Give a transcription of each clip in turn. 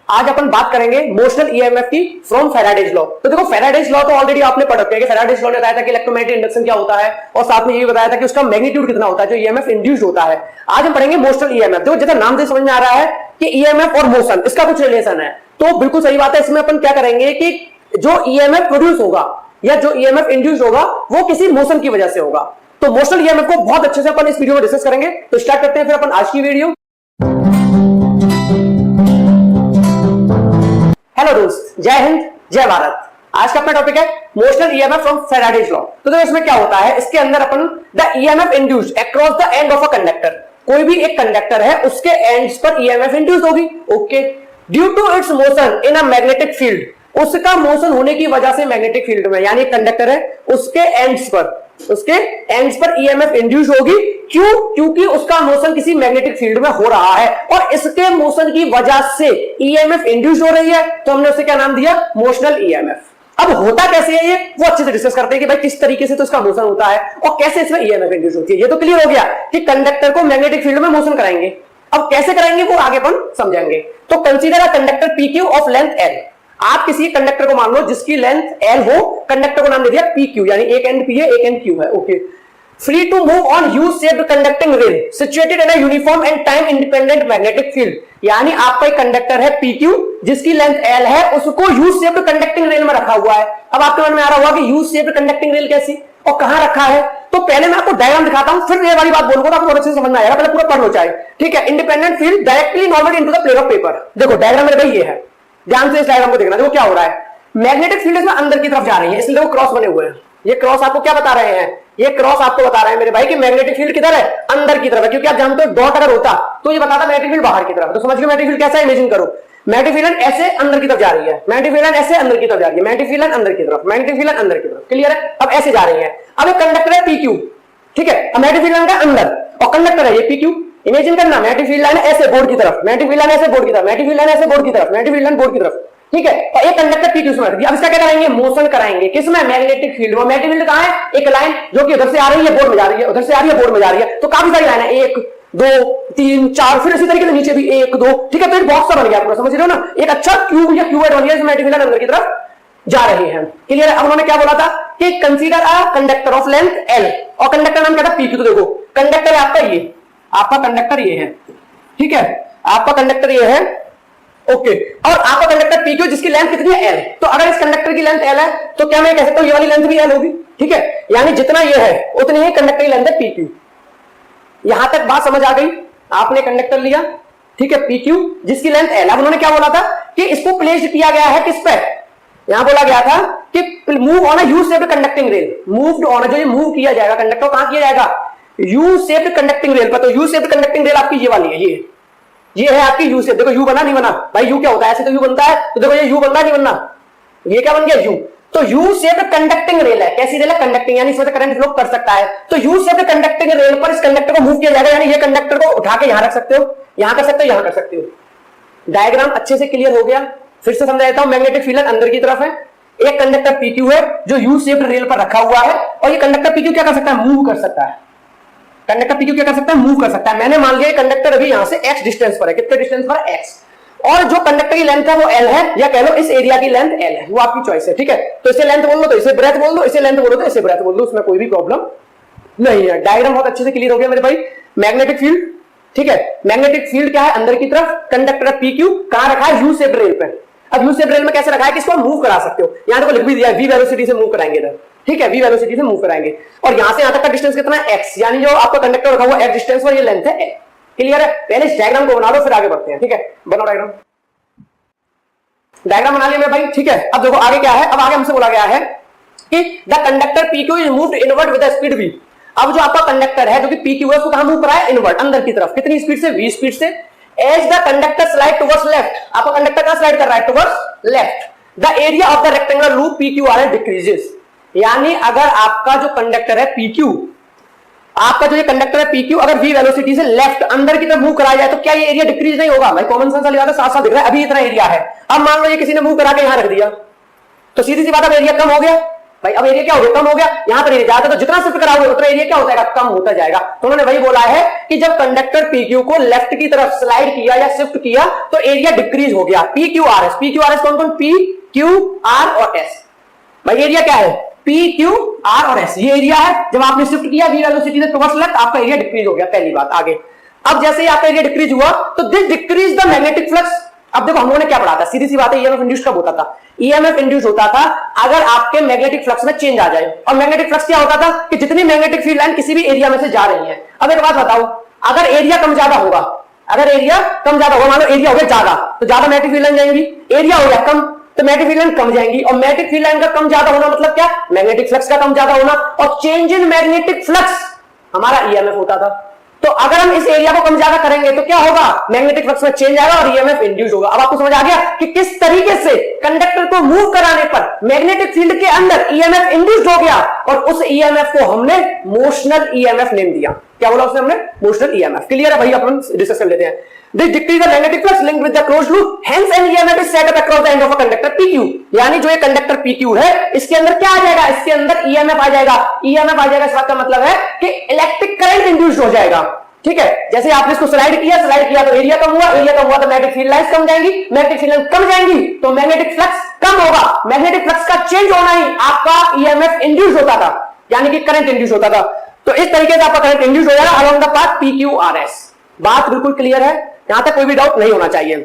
आज अपन बात करेंगे मोशनल ईएमएफ की फ्रॉम फैराडेज लॉ। तो देखो फैराडेज लॉ तो ऑलरेडी आपने पढ़ रखा है कि फैराडेज लॉ ने बताया था कि इलेक्ट्रोमैग्नेटिक इंडक्शन क्या होता है और साथ में ये भी बताया था कि उसका मैग्नीट्यूड कितना होता है जो ईएमएफ इंड्यूस्ड होता है। आज हम पढ़ेंगे मोशनल ईएमएफ। देखो जैसा नाम से समझ में आ रहा है कि ईएमएफ और मोशन इसका कुछ रिलेशन है, तो बिल्कुल सही बात है। इसमें अपन क्या करेंगे कि जो ईएमएफ प्रोड्यूस होगा या जो ईएमएफ इंड्यूस होगा वो किसी मोशन की वजह से होगा। तो मोशनल ईएमएफ को बहुत अच्छे से अपन इस वीडियो में डिस्कस करेंगे। तो स्टार्ट करते हैं फिर अपन आज की वीडियो। हेलो दोस्त, जय हिंद जय भारत। आज का अपना टॉपिक है motional EMF from Faraday's law. तो देखो इसमें क्या होता है, इसके अंदर अपन the EMF induced across the end of a conductor. कोई भी एक कंडक्टर है उसके एंड्स पर ईएमएफ इंड्यूस होगी। Okay, due to its motion in a magnetic field, उसका मोशन होने की वजह से मैग्नेटिक फील्ड में, यानी कंडक्टर है उसके एंड्स पर ईएमएफ इंड्यूस होगी। क्यों? क्योंकि उसका मोशन किसी मैग्नेटिक फील्ड में हो रहा है और इसके मोशन की वजह से ईएमएफ इंड्यूस हो रही है, तो हमने उसे क्या नाम दिया? Motional EMF. अब होता कैसे है ये, वो अच्छे से डिस्कस करते हैं कि भाई किस तरीके से तो इसका मोशन होता है और कैसे इसमें ईएमएफ इंड्यूस होती है। ये तो क्लियर हो गया कि कंडक्टर को मैग्नेटिक फील्ड में मोशन कराएंगे। अब कैसे कराएंगे वो आगे अपन समझेंगे। तो consider a conductor PQ of length L. आप किसी कंडक्टर को मान लो जिसकी लेंथ एल हो, कंडक्टर को नाम दे दिया पी क्यू, यानी एक एंड पी है एक एंड क्यू है। Okay, free to move on U shaped conducting rail situated in a uniform and time independent magnetic field. यानी आपका एक कंडक्टर है पी क्यू जिसकी लेंथ एल है, उसको यू शेप्ड कंडक्टिंग रेल में रखा हुआ है। अब आपके मन में आ रहा होगा कि यू शेप्ड कंडक्टिंग रेल कैसी और कहां रखा है। तो पहले मैं आपको डायग्राम दिखाता हूं, फिर ये वाली बात बोलूंगा तो आपको अच्छे से समझ में आएगा। पहले पूरा पढ़ लो चाहे, ठीक है। Independent field directly normal into the plane of paper. देखो डायग्राम मेरे भाई ये है, ध्यान से इस डायग्राम को देखना। देखो क्या हो रहा है, मैग्नेटिक फील्ड इसमें अंदर की तरफ जा रही है, इसलिए वो क्रॉस बने हुए हैं। ये क्रॉस आपको क्या बता रहे हैं? ये क्रॉस आपको बता रहे हैं मेरे भाई कि मैग्नेटिक फील्ड किधर है? अंदर की तरफ है। क्योंकि आप जानते हो डॉट अगर होता तो ये बताता मैग्नेटिक फील्ड बाहर की तरफ। तो समझ लो मैग्नेटिक फील्ड कैसा, इमेजिन करो। मैग्नेटिक फील्ड ऐसे अंदर की तरफ जा रही है, मैग्नेटिक फील्ड ऐसे अंदर की तरफ जा रही है, मैग्नेटिक फील्ड अंदर की तरफ, मैग्नेटिक फील्ड अंदर की तरफ। क्लियर है? अब ऐसे जा रही है। अब एक कंडक्टर है पीक्यू, ठीक है। अब मैग्नेटिक फील्ड का अंदर और कंडक्टर है ये पीक्यू। इमेजिन करना, मैग्नेटिक फील्ड लाइन ऐसे बोर्ड की तरफ, मैग्नेटिक फील्ड लाइन ऐसे बोर्ड की तरफ, मैग्नेटिक फील्ड लाइन ऐसे बोर्ड की तरफ, मैग्नेटिक फील्ड लाइन बोर्ड की तरफ, ठीक है। और एक कंडक्टर पी क्यू में। अब इसका क्या कराएंगे? मोशन कराएंगे। किसमें? मैग्नेटिक फील्ड में। मैग्नेटिक फील्ड कहां है? एक लाइन जो कि उधर से आ रही है बोर्ड में जा रही है, उधर से आ रही है बोर्ड में जा रही है। तो काफी सारी लाइन है, 1 2 3 4, फिर इसी तरीके से नीचे भी 1 2, ठीक है। तो एक बॉक्स सा बन गया पूरा, समझ रहे हो ना? एक अच्छा क्यूब या क्यूबॉइड बन गया जिसमें मैग्नेटिक फील्ड अंदर की तरफ जा रहे हैं। क्लियर है? अब उन्होंने क्या बोला था कि consider a conductor of length L, और कंडक्टर नाम क्या था? P Q. तो देखो कंडक्टर है आपका ये, आपका कंडक्टर ये है, ठीक है। आपका कंडक्टर ये है, ओके। और आपका कंडक्टर पी क्यू जिसकी लेंथ कितनी है? एल। तो अगर इस कंडक्टर की लेंथ एल है तो क्या मैं कह सकता हूं ये वाली लेंथ भी एल होगी, ठीक है। यानी जितना ये है उतनी ही कंडक्टर की लेंथ है पी क्यू। यहां तक बात समझ आ गई? आपने कंडक्टर लिया, ठीक है, पी क्यू जिसकी लेंथ एल। अब उन्होंने क्या बोला था कि इसको प्लेस्ड किया गया है किस पे? यहां बोला गया था कि move on a you shaped conducting rail. Moved on, जो ये मूव किया जाएगा कंडक्टर कहां किया जाएगा? यू शेप्ड कंडक्टिंग रेल पर। तो यू शेप्ड कंडक्टिंग रेल आपकी ये वाली है, ये है आपकी यू शेप। देखो यू बना नहीं बना भाई? यू क्या होता है? ऐसे तो यू बनता है। तो देखो ये यू बनता नहीं बनना, ये क्या बन गया? यू। तो यू शेप्ड कंडक्टिंग रेल है। कैसी रेल है? कंडक्टिंग, यानी इसमें करंट फ्लो कर सकता है। तो यू शेप्ड कंडक्टिंग रेल पर इस कंडक्टर को मूव किया जाएगा, यानी ये कंडक्टर को उठा के यहां रख सकते हो, यहां कर सकते हो, यहां कर सकते हो। डायग्राम अच्छे से क्लियर हो गया? फिर से समझा देता हूं। मैग्नेटिक फील्ड अंदर की तरफ है, एक कंडक्टर पीक्यू है जो यू शेप्ड रेल पर रखा हुआ है, और ये कंडक्टर पीक्यू क्या कर सकता है? मूव कर सकता है। कंडक्टर पीक्यू क्या कर सकता है? मूव कर सकता है। मैंने मान लिया कंडक्टर अभी यहां से x डिस्टेंस पर है। कितने डिस्टेंस पर है? x। और जो कंडक्टर की लेंथ है वो l है, या कह लो इस एरिया की लेंथ l है, वो आपकी चॉइस है, ठीक है। तो इसे लेंथ बोल दो तो इसे ब्रेथ बोल दो, इसे लेंथ बोलो तो इसे ब्रेथ बोल दो, उसमें कोई भी प्रॉब्लम नहीं है। डायग्राम बहुत अच्छे से क्लियर हो गया मेरे भाई। मैग्नेटिक फील्ड, ठीक है। मैग्नेटिक फील्ड क्या है? अंदर की तरफ। कंडक्टर पीक्यू कहां रखा है? यू शेप रेल पे। अब यू शेप रेल में कैसे रखा है कि इसको मूव करा सकते हो? यहां देखो लिख भी दिया, वी वेलोसिटी से मूव कराएंगे इधर, ठीक है। वी वेलोसिटी से मूव कराएंगे। और यहां से यहां तक का डिस्टेंस कितना है? x, यानी जो आपका कंडक्टर रखा हुआ x डिस्टेंस पर, ये लेंथ है l। क्लियर है? पहले इस डायग्राम को बना लो फिर आगे बढ़ते हैं, ठीक है। बनाओ डायग्राम। डायग्राम बना लिया मेरे भाई, ठीक है। अब देखो आगे क्या है। अब आगे हमसे बोला गया है कि the conductor PQ is moved inward with speed v। अब जो आपका कंडक्टर है जो कि पीक्यू है उसको कहां मूव करा है? इनवर्ड, अंदर की तरफ। कितनी स्पीड से? v स्पीड से। As the conductor slide towards left, आपका कंडक्टर कहां स्लाइड कर रहा है? Towards left. The area of the rectangular loop PQ R decreases. यानी अगर आपका जो कंडक्टर है पीक्यू, आपका जो ये कंडक्टर है पीक्यू अगर v वेलोसिटी से लेफ्ट अंदर की तरफ मूव कराया जाए तो क्या ये एरिया डिक्रीज नहीं होगा? भाई कॉमन सेंस वाली बात है, साथ साथ दिख रहा है। अभी इतना एरिया है, अब मान लो ये किसी ने मूव करा के यहां रख दिया तो सीधी सी बात है एरिया कम हो गया। भाई अब एरिया क्या हो गया, कम हो गया, यहां पर एरिया ज्यादा, तो जितना शिफ्ट कराओगे उतना एरिया क्या होता है, कम होता जाएगा। तो उन्होंने वही बोला है कि जब कंडक्टर PQ को लेफ्ट की तरफ स्लाइड किया या शिफ्ट किया तो एरिया डिक्रीज हो गया। PQRS, PQRS कौन कौन, PQR और S। भाई एरिया क्या है, PQR और S, ये एरिया है। जब आपने शिफ्ट किया V वेलोसिटी से टुवर्ड्स लेफ्ट, आपका एरिया डिक्रीज हो गया, पहली बात। आगे अब जैसे ही आपका एरिया डिक्रीज हुआ तो this decrease the magnetic flux. अब देखो हम लोगों ने क्या पढ़ा था, सीधी सी बात है, ईएमएफ इंड्यूस कब होता था, ईएमएफ इंड्यूस होता था अगर आपके मैग्नेटिक फ्लक्स में चेंज आ जाए। और मैग्नेटिक फ्लक्स क्या होता था कि जितनी मैग्नेटिक फील्ड लाइन किसी भी एरिया में से जा रही है। अब एक बात बताओ, अगर एरिया कम ज्यादा होगा, अगर एरिया कम ज्यादा होगा, मान लो एरिया हो गया ज्यादा, तो ज्यादा मैग्नेटिक फील्ड लाइन जाएंगी, एरिया हो गया कम तो मैग्नेटिक फील्ड लाइन कम जाएंगी। और मैग्नेटिक फील्ड लाइन का कम ज्यादा होना मतलब क्या, मैग्नेटिक फ्लक्स का कम ज्यादा होना, और चेंज इन मैग्नेटिक फ्लक्स हमारा ईएमएफ होता था। तो अगर हम इस एरिया को कम ज्यादा करेंगे तो क्या होगा, मैग्नेटिक फ्लक्स में चेंज आएगा और ईएमएफ इंड्यूस होगा। अब आपको समझ आ गया कि किस तरीके से कंडक्टर को मूव कराने पर मैग्नेटिक फील्ड के अंदर ईएमएफ इंड्यूस्ड हो गया, और उस ईएमएफ को हमने मोशनल ईएमएफ नेम दिया। क्या बोला उसने, हमने मोशनल ईएमएफ। क्लियर है भाई, अपन डिस्कस कर लेते हैं। This decrease the magnetic flux linked with the closed loop, hence an EMF is set up across the end of a conductor PQ। यानी जो ये कंडक्टर PQ है, इसके अंदर क्या आ जाएगा, इसके अंदर EMF आ जाएगा। EMF आ जाएगा, इसका क्या मतलब है कि इलेक्ट्रिक करंट इंड्यूस हो जाएगा। ठीक है, जैसे आपने इसको स्लाइड किया तो एरिया कम हुआ, एरिया कम हुआ तो मैग्नेटिक फील्ड लाइंस कम जाएंगी, मैग्नेटिक फील्ड लाइंस कम जाएंगी तो मैग्नेटिक फ्लक्स कम होगा। मैग्नेटिक फ्लक्स का चेंज होना ही आपका EMF इंड्यूस होता था, यानी कि करंट इंड्यूस होता था। तो इस तरीके से आपका करंट इंड्यूस हो जाएगा अलोंग द पाथ PQRS। बात बिल्कुल क्लियर है, यहां तक कोई भी डाउट नहीं होना चाहिए।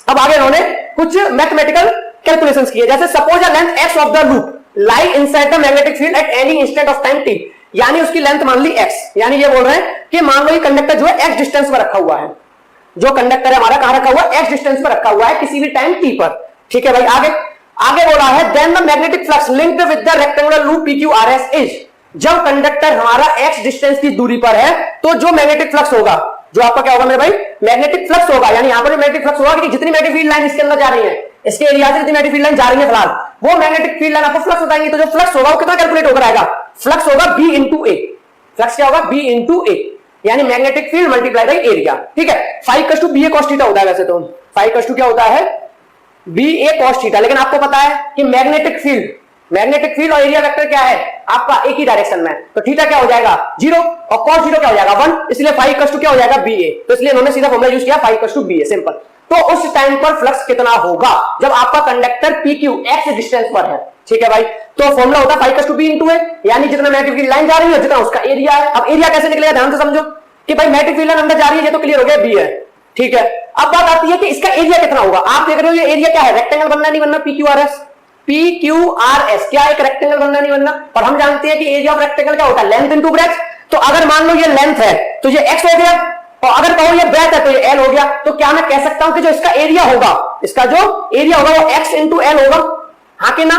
अब आगे इन्होंने कुछ मैथमेटिकल कैलकुलेशंस किए, जैसे suppose a length x of the loop lie inside the magnetic field at any instant of time t, यानी उसकी लेंथ मान ली x, यानी ये बोल रहे हैं कि मान लो ये कंडक्टर जो है x डिस्टेंस पर रखा हुआ है, जो कंडक्टर है हमारा कहां रखा हुआ है, x डिस्टेंस पर रखा हुआ है किसी भी टाइम t पर। ठीक है भाई, आगे बोला है then the magnetic flux linked with the rectangular loop PQRS is, जब कंडक्टर हमारा x डिस्टेंस की दूरी पर है तो जो मैग्नेटिक फ्लक्स होगा, जो आपका क्या होगा मेरे भाई, मैग्नेटिक फ्लक्स होगा। यानी यहां पर मैग्नेटिक फ्लक्स होगा कि जितनी मैग्नेटिक फील्ड लाइन इसके अंदर जा रही है, इसके एरिया से जितनी मैग्नेटिक फील्ड लाइन जा रही है फिलहाल, वो मैग्नेटिक फील्ड लाइन आपको फ्लक्स बताएंगे। तो जो फ्लक्स होगा वो कितना कैलकुलेट होकर आएगा, फ्लक्स होगा B इंटू ए। फ्लक्स क्या होगा, B इंटू ए, यानी magnetic field multiply by area. ठीक है, phi equals to B A cos theta होता है। वैसे तो फाई कस टू क्या होता है, BA cos थीटा, लेकिन आपको पता है कि मैग्नेटिक फील्ड और एरिया वेक्टर क्या है आपका एक ही डायरेक्शन में, तो थीटा क्या हो जाएगा 0 और cos 0 क्या हो जाएगा 1, इसलिए फाई इक्वल्स टू क्या हो जाएगा BA। तो इसलिए इन्होंने सीधा फॉर्मूला यूज किया phi equals to BA, simple. तो उस टाइम पर फ्लक्स कितना होगा जब आपका कंडक्टर PQ x डिस्टेंस पर है। ठीक है भाई, तो फॉर्मूला होता है phi equals to B into A, यानी जितना मैग्नेटिक फील्ड लाइन जा रही है जितना उसका एरिया है। अब एरिया कैसे निकलेगा, ध्यान से समझो कि भाई मैग्नेटिक फील्ड लाइन अंदर जा रही है, ये तो क्लियर हो गया B है। ठीक है, अब बात आती है कि इसका एरिया कितना होगा। आप देख रहे हो ये एरिया क्या है, रेक्टेंगल बनना नहीं बनना, PQRS क्या एक रेक्टेंगल बनना नहीं बनना। और हम जानते हैं कि एरिया ऑफ रेक्टेंगल क्या होता है, लेंथ इनटू ब्रेथ। तो अगर मान लो ये लेंथ है तो ये x हो गया, और अगर कहो ये ब्रेथ है तो ये l हो गया। तो क्या मैं कह सकता हूं कि जो इसका एरिया होगा, इसका जो एरिया होगा वो x इंटू एल होगा, हाँ कि ना,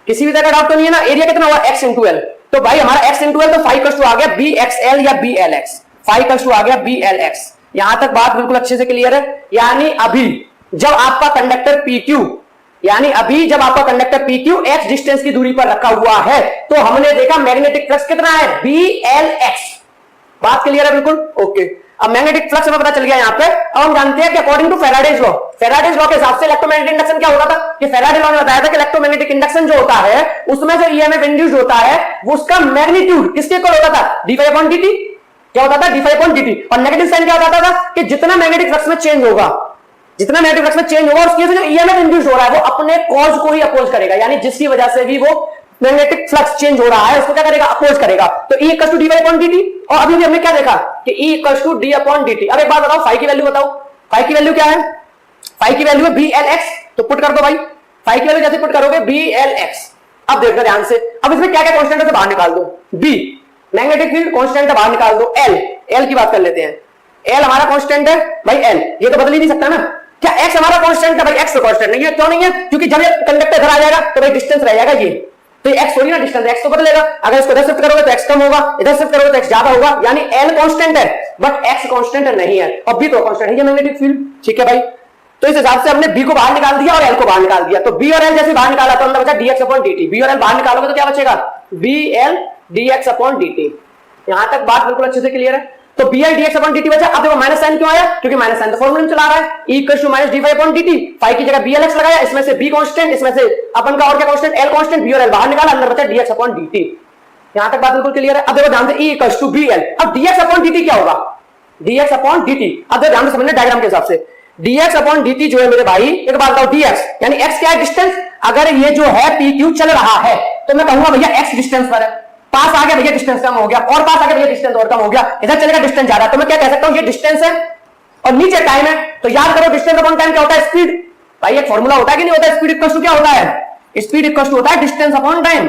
किसी भी तरह का डाउट तो नहीं है ना। एरिया कितना होगा x इंटू एल, तो भाई हमारा x इंटू एल तो फाई इक्वल्स टू आ गया BXL या BLX, फाई इक्वल्स टू आ गया BLX। यहां तक बात बिल्कुल अच्छे से क्लियर है। यानी अभी जब आपका कंडक्टर PQ x डिस्टेंस की दूरी पर रखा हुआ है तो हमने देखा मैग्नेटिक फ्लक्स कितना है BLX। बात क्लियर है बिल्कुल, ओके। अब मैग्नेटिक फ्लक्स हमें पता चल गया यहाँ पे। अब हम जानते हैं कि अकॉर्डिंग टू फेराडेज लॉ के हिसाब से इलेक्ट्रोमैग्नेटिक इंडक्शन क्या होता था कि फेराडे लॉ ने बताया था कि इलेक्ट्रोमैग्नेटिक इंडक्शन जो होता है उसमें जो ईएमएफ इंड्यूस होता है वो उसका मैग्नीट्यूड किसके इक्वल होता था, d∅dt। क्या होता था, d∅dt। और नेगेटिव साइन क्या होता था कि जितना मैग्नेटिक फ्लक्स में चेंज होगा, उसकी वजह से जो ईएमएफ इंड्यूस हो रहा है वो अपने कॉज को ही अपोज करेगा, यानी जिसकी वजह से भी वो मैग्नेटिक फ्लक्स चेंज हो रहा है उसको क्या करेगा, अपोज करेगा। तो E इक्वल्स टू d∅dt। और अभी भी हमने क्या देखा कि E इक्वल्स टू d/dt। अब एक बात बताओ, फाई की वैल्यू बताओ, फाई की वैल्यू क्या है, फाई की वैल्यू है BLX। तो पुट कर दो भाई, फाई की वैल्यू जैसे पुट करोगे BLX। अब देखो ध्यान से, अब इसमें क्या क्या कांस्टेंट है बाहर निकाल दो, B मैग्नेटिक फील्ड कांस्टेंट है बाहर निकाल दो, L की बात कर लेते हैं, L हमारा कांस्टेंट है भाई L, ये तो बदल ही नहीं सकता ना। क्या x हमारा कांस्टेंट है भाई, x तो कांस्टेंट नहीं है, क्यों नहीं है, क्योंकि जब ये कंडक्टर इधर आ जाएगा तो भाई डिस्टेंस रह जाएगा ये, तो ये x थोड़ी ना डिस्टेंस, x तो बदलेगा। अगर इसको इधर शिफ्ट करोगे तो x कम होगा, इधर शिफ्ट करोगे तो x ज्यादा होगा, यानी L कांस्टेंट है बट x कांस्टेंट नहीं है, और B तो कांस्टेंट है ये मैग्नेटिक फील्ड। ठीक है भाई, तो इस हिसाब से हमने B को बाहर निकाल दिया और L को बाहर निकाल दिया। तो B और L जैसे बाहर निकाला तो अंदर बचा dx/dt। B और L बाहर निकालोगे तो क्या बचेगा, BL dx/dt। यहां तक बात बिल्कुल अच्छे से क्लियर है। तो BL dx अपॉन dt बचा। अब देखो माइनस साइन क्यों आया, क्योंकि माइनस साइन तो फॉर्मूला में चला रहा है, E equal to minus dy upon dt। Phi की जगह BLx लगाया, इसमें से B कांस्टेंट, इसमें से अपन का और क्या कांस्टेंट L कांस्टेंट, B और L बाहर निकाला, अंदर बचा dx अपॉन dt। यहां तक बात बिल्कुल क्लियर है। अब देखो ध्यान से E इक्वल टू BL, अब dx अपॉन dt क्या होगा, dx अपॉन dt। अब देखो ध्यान से समझना डायग्राम के हिसाब से, dx अपॉन dt जो है मेरे भाई, एक बात बताओ, dx यानी x क्या है, डिस्टेंस। अगर ये जो है PQ चल रहा है तो मैं कहूंगा भैया x डिस्टेंस पर है, पास आ गया भैया डिस्टेंस कम हो गया, और पास आ गया भैया डिस्टेंस और कम हो गया, इधर चलेगा डिस्टेंस ज्यादा, तो मैं क्या कह सकता हूं, ये डिस्टेंस है और नीचे टाइम है। तो याद करो डिस्टेंस अपॉन टाइम क्या होता है, स्पीड। भाई एक फॉर्मूला होता है कि नहीं होता है, स्पीड इक्वल टू क्या होता है, स्पीड इक्वल टू होता है distance upon time,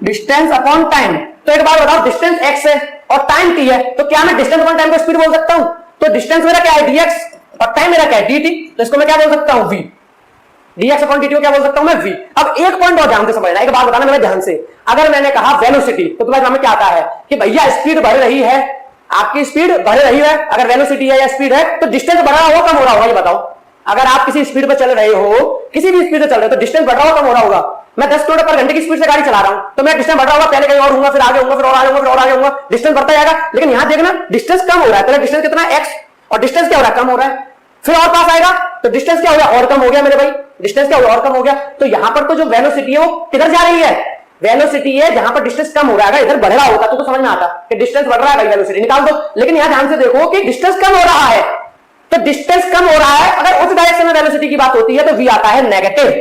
distance upon time. तो एक बात बताओ, डिस्टेंस x है और टाइम t है, तो क्या मैं डिस्टेंस अपॉन टाइम को स्पीड बोल सकता हूं। तो डिस्टेंस मेरा क्या है dx और टाइम मेरा क्या है dt, तो इसको मैं क्या बोल सकता हूं v, dx अपॉन dt को क्या बोल सकता हूं मैं v। अब एक पॉइंट और ध्यान से समझना, एक बात बताना मेरे ध्यान से, अगर मैंने कहा वेलोसिटी तो तुम्हारे सामने क्या आता है कि भैया स्पीड बढ़ रही है, आपकी स्पीड बढ़ रही है, अगर वेलोसिटी है या स्पीड है तो डिस्टेंस बढ़ रहा होगा कम हो रहा होगा, ये बताओ। अगर आप किसी स्पीड पर चल रहे हो, किसी भी स्पीड से चल रहे हो, तो डिस्टेंस बढ़ रहा होगा कम हो रहा होगा। मैं 10 किलोमीटर पर घंटे की स्पीड से गाड़ी चला रहा हूं तो मैं डिस्टेंस बढ़ रहा होगा, पहले कहीं और होऊंगा, फिर आगे होऊंगा, फिर और आगे होऊंगा, फिर और आगे होऊंगा, डिस्टेंस बढ़ता जाएगा। लेकिन यहां देखना डिस्टेंस कम हो रहा है, पहले डिस्टेंस कितना है x और डिस्टेंस क्या हो रहा है, कम हो रहा है, फिर और पास आएगा तो डिस्टेंस क्या हो गया, और कम हो गया मेरे भाई, डिस्टेंस क्या हो गया, और कम हो गया। तो यहां पर तो जो वेलोसिटी है वो किधर जा रही है, वेलोसिटी है जहां पर डिस्टेंस कम हो रहा है, इधर बढ़ रहा होता तो समझ में आता कि डिस्टेंस बढ़ रहा है भाई, वेलोसिटी निकाल दो। लेकिन यहां ध्यान से देखो कि डिस्टेंस कम हो रहा है, तो डिस्टेंस कम हो रहा है, अगर उस डायरेक्शन में वेलोसिटी की बात होती है तो v आता है नेगेटिव,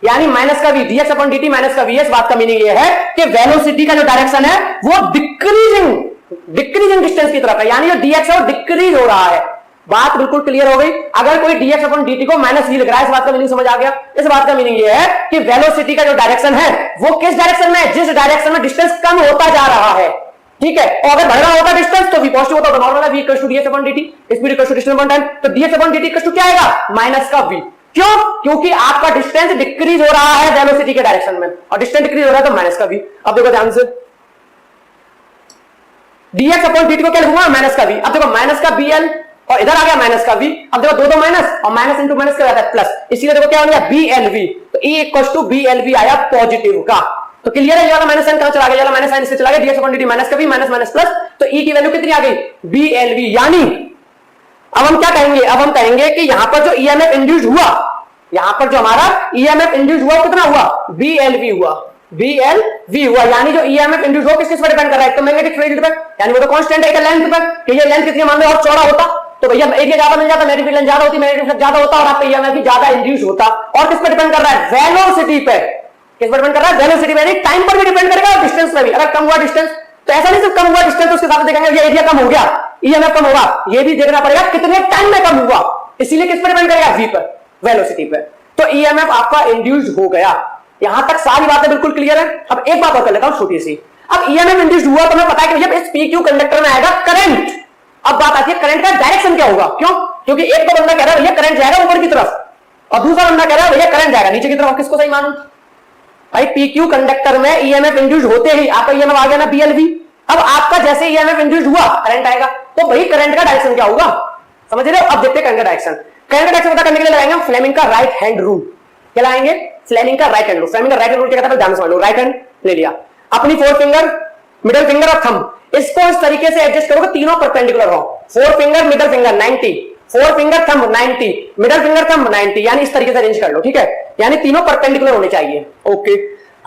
यानी माइनस का v, dx upon dt minus का v। इस बात का मीनिंग ये है कि वेलोसिटी का जो डायरेक्शन है वो डिक्रीजिंग डिस्टेंस की तरफ है, यानी जो dx है वो डिक्रीज हो रहा है। बात बिल्कुल क्लियर हो गई। अगर कोई dx अपॉन dt को माइनस v लिख रहा है, इस बात का मीनिंग समझ आ गया। इस बात का मीनिंग ये है कि वेलोसिटी का जो डायरेक्शन है वो किस डायरेक्शन में है, जिस डायरेक्शन में डिस्टेंस कम होता जा रहा है, ठीक है। और अगर बढ़ रहा होता डिस्टेंस तो v पॉजिटिव होता, तो नॉर्मल है v equal to dx upon dt, speed equal to distance upon time, तो dx upon dt equal to क्या आएगा, माइनस का v। क्यों, क्योंकि आपका डिस्टेंस डिक्रीज हो रहा है वेलोसिटी के डायरेक्शन में, और डिस्टेंस डिक्रीज हो रहा है तो माइनस का v। अब देखो ध्यान से, dx अपॉन dt को क्या लिखूंगा, माइनस का v। अब देखो माइनस का bl और इधर आ गया माइनस का v। अब देखो दो माइनस और माइनस इंटू माइनस क्या होता है प्लस, इसीलिए देखो क्या हो गया blv, तो e इक्वल टू blv आया पॉजिटिव का। तो क्लियर है, ये वाला माइनस साइन कहां चला गया, ये वाला माइनस साइन इससे चला गया, dx अपॉन dt माइनस का v माइनस माइनस प्लस, तो e की वैल्यू कितनी आ गई blv। यानी अब हम क्या कहेंगे, अब हम कहेंगे कि यहां पर जो ईएमएफ इंड्यूस हुआ, यहां पर जो हमारा ईएमएफ इंड्यूस हुआ कितना हुआ, blv हुआ, blv हुआ। यानी जो ईएमएफ इंड्यूस हो किस किस पर डिपेंड कर रहा है, तो मैग्नेटिक फील्ड पर, यानी वो तो कांस्टेंट है लेंथ पर, कि ये लेंथ कितनी मान लो और चौड़ा होता तो भैया एरिया ज्यादा मिल जाता, मैग्नेटिक फील्ड ज्यादा होती, मैग्नेटिक फील्ड ज्यादा होता और आपका ईएमएफ भी ज्यादा इंड्यूस होता। और किस पर डिपेंड कर रहा है, वेलोसिटी पे। किस पर डिपेंड कर रहा है, वेलोसिटी पे, टाइम पर भी डिपेंड करेगा और डिस्टेंस पर भी। अगर कम हुआ डिस्टेंस तो ऐसा नहीं सिर्फ कम हुआ डिस्टेंस तो उसके साथ देखेंगे ये एरिया कम हो गया, ईएमएफ कम होगा, ये भी देखना पड़ेगा कितने टाइम में कम हुआ, इसीलिए किस पर डिपेंड करेगा, v पर, वेलोसिटी पर। तो ईएमएफ आपका इंड्यूस हो गया। यहां तक सारी बातें बिल्कुल क्लियर है। अब एक बात और कर लेता हूं छोटी सी, अब ईएमएफ इंड्यूस हुआ तो हमें पता है कि भैया इस पीक्यू कंडक्टर में आएगा करंट। अब बात आती है करंट का डायरेक्शन क्या होगा, क्यों, क्योंकि एक तो बंदा कह रहा है भैया करंट जाएगा ऊपर की तरफ और दूसरा बंदा कह रहा है भैया करंट जाएगा नीचे की तरफ। किसको सही मानूं भाई, पीक्यू कंडक्टर में ईएमएफ इंड्यूस होते ही आपका ईएमएफ आ गया ना blv। अब आपका जैसे ईएमएफ इंड्यूस हुआ करंट आएगा, तो भाई करंट का डायरेक्शन क्या होगा, समझ रहे हो। अब देखते हैं करंट का डायरेक्शन। करंट का डायरेक्शन पता करने के लिए लगाएंगे हम फ्लेमिंग का राइट हैंड रूल। क्या लगाएंगे, फ्लेमिंग का राइट हैंड रूल। फ्लेमिंग का राइट हैंड रूल क्या कहता है, ध्यान से समझ लो। राइट हैंड ले लिया, अपनी फोर फिंगर, मिडिल फिंगर और थंब, इसको इस तरीके से एडजस्ट करोगे तीनों परपेंडिकुलर हो। Four finger middle finger 90, four finger thumb 90, middle finger thumb 90, यानी इस तरीके से अरेंज कर लो, ठीक है। यानी तीनों परपेंडिकुलर होने चाहिए, ओके।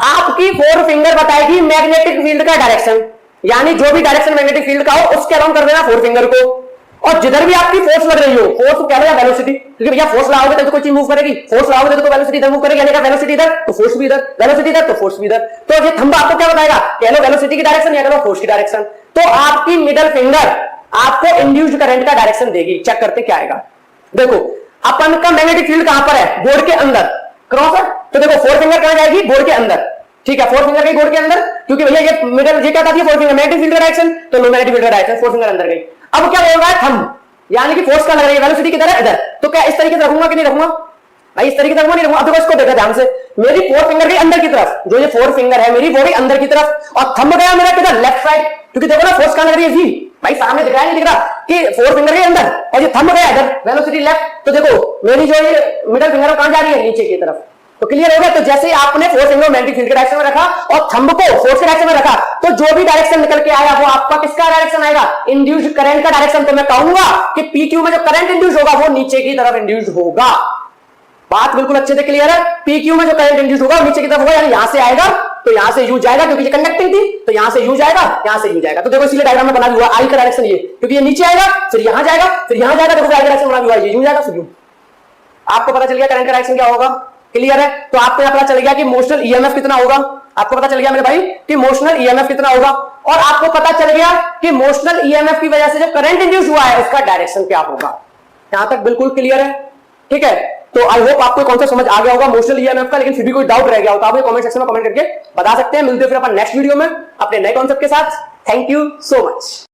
आपकी फोर फिंगर बताएगी मैग्नेटिक फील्ड का डायरेक्शन, यानी जो भी डायरेक्शन मैग्नेटिक फील्ड का हो उसके अलाउंग कर देना फोर फिंगर को। और जिधर भी आपकी फोर्स लग रही हो, फोर्स कह लो या वेलोसिटी, क्योंकि भैया फोर्स लगाओगे तो कोई चीज मूव करेगी, फोर्स लगाओगे तो वेलोसिटी इधर मूव करेगी, यानी वेलोसिटी इधर तो फोर्स भी इधर, वेलोसिटी इधर तो फोर्स भी इधर। तो ये थंब आपको क्या बताएगा, कह लो वेलोसिटी की डायरेक्शन या कह लो फोर्स की डायरेक्शन। तो आपकी मिडिल फिंगर आपको इंड्यूस्ड करंट का डायरेक्शन देगी। चेक करते क्या आएगा, देखो अपन का मैग्नेटिक फील्ड कहां पर है, बोर्ड के अंदर क्रॉस है, तो देखो फोर फिंगर कहां जाएगी, बोर्ड के अंदर, ठीक है। फोर फिंगर गई बोर्ड के अंदर, क्योंकि भैया ये मिडिल ये क्या था, फोर फिंगर मैग्नेटिक फील्ड का डायरेक्शन, तो लो मैग्नेटिक फील्ड का डायरेक्शन, फोर फिंगर अंदर गई। अब क्या बोल रहा है, थंब, यानी कि फोर्स का लग रही है, वेलोसिटी किधर है, इधर, तो क्या इस तरीके से रखूंगा कि नहीं रखूंगा भाई, इस तरीके से रखूंगा नहीं रखूंगा। अब देखो इसको देखो ध्यान से, मेरी फोर फिंगर गई अंदर की तरफ, जो ये फोर फिंगर है मेरी वो गई अंदर की तरफ, और थंब गया मेरा किधर, लेफ्ट साइड, क्योंकि देखो ना फोर्स कहां लग रही है, जी भाई सामने दिख रहा है नहीं दिख रहा कि फोर फिंगर गई अंदर और ये थंब गया इधर, वेलोसिटी लेफ्ट। तो देखो मेरी जो ये मिडिल फिंगर कहां जा रही है, नीचे की तरफ, तो क्लियर हो गया। तो जैसे ही आपने फोर्स एंगल मैग्नेटिक फील्ड के डायरेक्शन में रखा और थंब को फोर्स के डायरेक्शन में रखा, तो जो भी डायरेक्शन निकल के आया वो आपका किसका डायरेक्शन आएगा? इंड्यूस्ड करंट का डायरेक्शन। तो मैं कहूंगा कि PQ में जो करंट इंड्यूस होगा वो नीचे की तरफ इंड्यूस होगा। बात बिल्कुल अच्छे से क्लियर है। PQ में जो करंट इंड्यूस होगा नीचे की तरफ होगा, यानी यहां से आएगा तो यहां से यू जाएगा, क्योंकि ये कंडक्टिंग थी, तो यहां से यू जाएगा, यहां से यू जाएगा। तो देखो इसलिए डायग्राम में बना हुआ आई का डायरेक्शन ये, क्योंकि ये नीचे आएगा फिर यहां जाएगा फिर यहां जाएगा। देखो आई का डायरेक्शन बना हुआ है, ये यू जाएगा फिर यू। आपको पता चल गया करंट का डायरेक्शन क्या होगा? क्लियर है। तो आपको यहां पता चल गया कि मोशनल ईएमएफ कितना होगा। आपको पता चल गया मेरे भाई कि मोशनल ईएमएफ कितना होगा, और आपको पता चल गया कि मोशनल ईएमएफ की वजह से जो करंट इंड्यूस हुआ है उसका डायरेक्शन क्या होगा। यहां तक बिल्कुल क्लियर है, ठीक है। तो आई होप आपको कॉन्सेप्ट समझ आ गया होगा मोशनल ईएमएफ का। लेकिन फिर भी कोई डाउट रह गया हो तो आप ये कमेंट सेक्शन में कमेंट करके बता सकते हैं। मिलते हैं फिर अपन नेक्स्ट वीडियो में अपने नए कॉन्सेप्ट के साथ। Thank you so much.